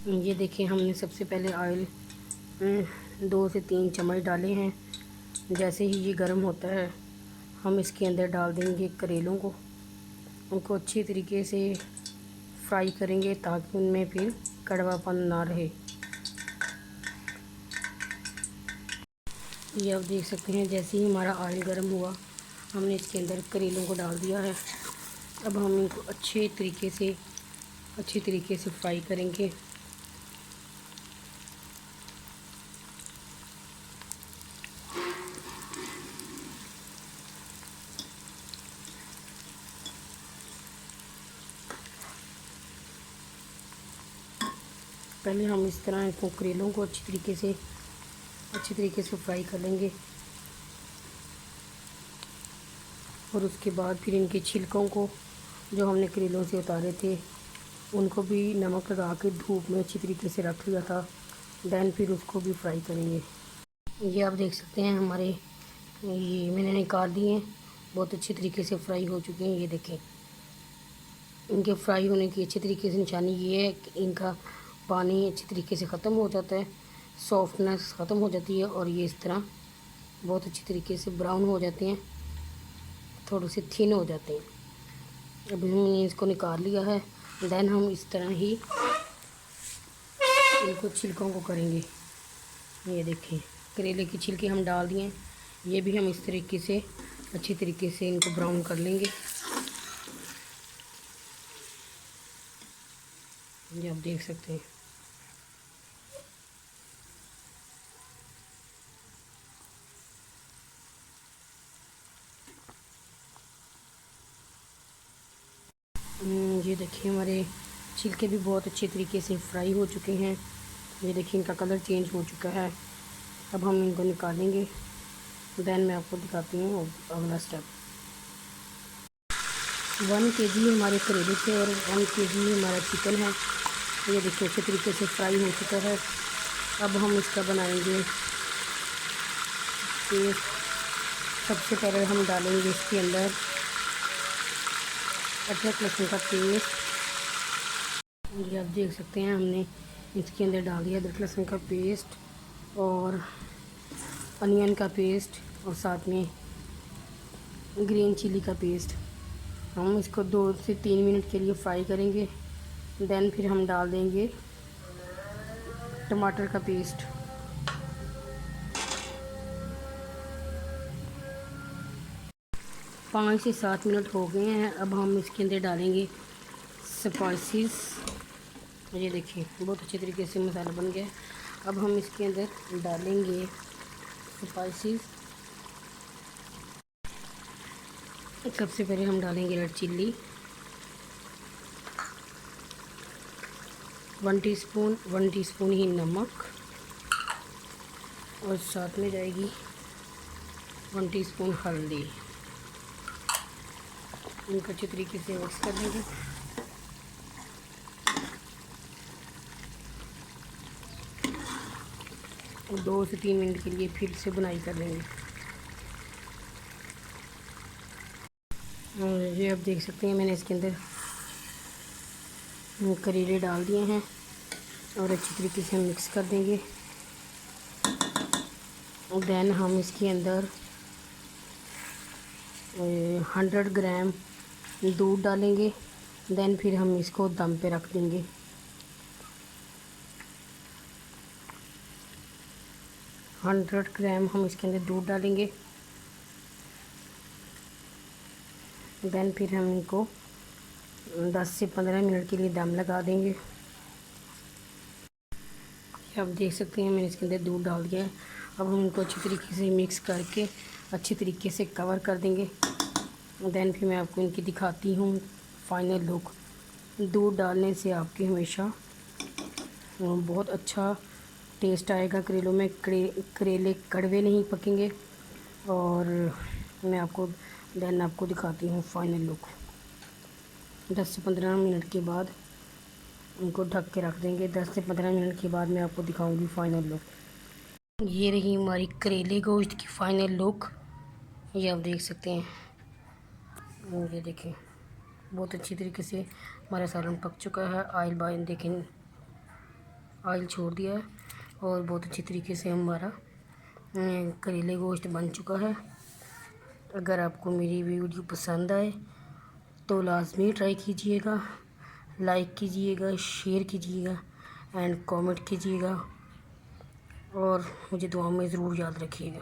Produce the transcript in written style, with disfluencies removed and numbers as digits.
ये देखिए, हमने सबसे पहले ऑयल 2 से 3 चम्मच डाले हैं। जैसे ही ये गर्म होता है हम इसके अंदर डाल देंगे करेलों को। उनको अच्छी तरीके से फ्राई करेंगे ताकि उनमें फिर कड़वापन ना रहे। ये आप देख सकते हैं, जैसे ही हमारा ऑयल गर्म हुआ हमने इसके अंदर करेलों को डाल दिया है। अब हम इनको अच्छे तरीके से फ्राई करेंगे। पहले हम इस तरह इसको करेलों को अच्छी तरीके से फ्राई कर लेंगे और उसके बाद फिर इनके छिलकों को, जो हमने करेलों से उतारे थे, उनको भी नमक लगा के धूप में अच्छी तरीके से रख लिया था। देन फिर उसको भी फ्राई करेंगे। ये आप देख सकते हैं, हमारे ये मैंने निकाल दिए हैं, बहुत अच्छी तरीके से फ्राई हो चुके हैं। ये देखें, इनके फ्राई होने की अच्छी तरीके से निशानी ये है कि इनका पानी अच्छी तरीके से ख़त्म हो जाता है, सॉफ्टनेस ख़त्म हो जाती है और ये इस तरह बहुत अच्छी तरीके से ब्राउन हो जाते हैं, थोड़े से थिन हो जाते हैं। अभी हमने इसको निकाल लिया है। देन हम इस तरह ही इनको छिलकों को करेंगे। ये देखें, करेले की छिलके हम डाल दिए हैं। ये भी हम इस तरीके से अच्छी तरीके से इनको ब्राउन कर लेंगे। ये आप देख सकते हैं। ये देखिए, हमारे छिलके भी बहुत अच्छे तरीके से फ्राई हो चुके हैं। ये देखिए, इनका कलर चेंज हो चुका है। अब हम इनको निकालेंगे। देन मैं आपको दिखाती हूँ अगला स्टेप। 1 kg हमारे करेले थे और 1 kg हमारा चिकन है। ये देखिए, अच्छे तरीके से फ्राई हो चुका है। अब हम इसका बनाएंगे पेस्ट। सबसे पहले हम डालेंगे इसके अंदर अदरक लहसुन का पेस्ट। ये आप देख सकते हैं, हमने इसके अंदर डाल दिया अदरक लहसुन का पेस्ट और अनियन का पेस्ट और साथ में ग्रीन चिली का पेस्ट। हम इसको 2 से 3 मिनट के लिए फ्राई करेंगे। देन फिर हम डाल देंगे टमाटर का पेस्ट। 5 से 7 मिनट हो गए हैं। अब हम इसके अंदर डालेंगे स्पाइसेस। ये देखिए, बहुत अच्छे तरीके से मसाला बन गया। अब हम इसके अंदर डालेंगे स्पाइसेस। सबसे पहले हम डालेंगे रेड चिल्ली 1 टीस्पून ही नमक और साथ में जाएगी 1 टीस्पून हल्दी। इनको अच्छे तरीके से मिक्स कर देंगे। और 2 से 3 मिनट के लिए फिर से बुनाई कर लेंगे। और ये आप देख सकते हैं, मैंने इसके अंदर करेले डाल दिए हैं और अच्छी तरीके से हम मिक्स कर देंगे। देन हम इसके अंदर 100 ग्राम दूध डालेंगे। देन फिर हम इसको दम पे रख देंगे। हंड्रेड ग्राम हम इसके अंदर दूध डालेंगे। देन फिर हम इनको 10 से 15 मिनट के लिए दम लगा देंगे। आप देख सकते हैं, मैंने इसके अंदर दूध डाल दिया है। अब हम इनको अच्छी तरीके से मिक्स करके अच्छी तरीके से कवर कर देंगे। देन फिर मैं आपको इनकी दिखाती हूँ फाइनल लुक। दूध डालने से आपके हमेशा बहुत अच्छा टेस्ट आएगा करेलों में। करेले कड़वे नहीं पकेंगे। और मैं आपको आपको दिखाती हूँ फाइनल लुक। 10 से 15 मिनट के बाद इनको ढक के रख देंगे। 10 से 15 मिनट के बाद मैं आपको दिखाऊंगी फाइनल लुक। ये रही हमारी करेले गोश्त की फाइनल लुक। ये आप देख सकते हैं। ये देखें, बहुत अच्छी तरीके से हमारा सालन पक चुका है। ऑयल बाइन देखें ऑयल छोड़ दिया है और बहुत अच्छी तरीके से हमारा करेले गोश्त बन चुका है। अगर आपको मेरी वीडियो पसंद आए तो लाजमी ट्राई कीजिएगा, लाइक कीजिएगा, शेयर कीजिएगा एंड कमेंट कीजिएगा और मुझे दुआ में ज़रूर याद रखिएगा।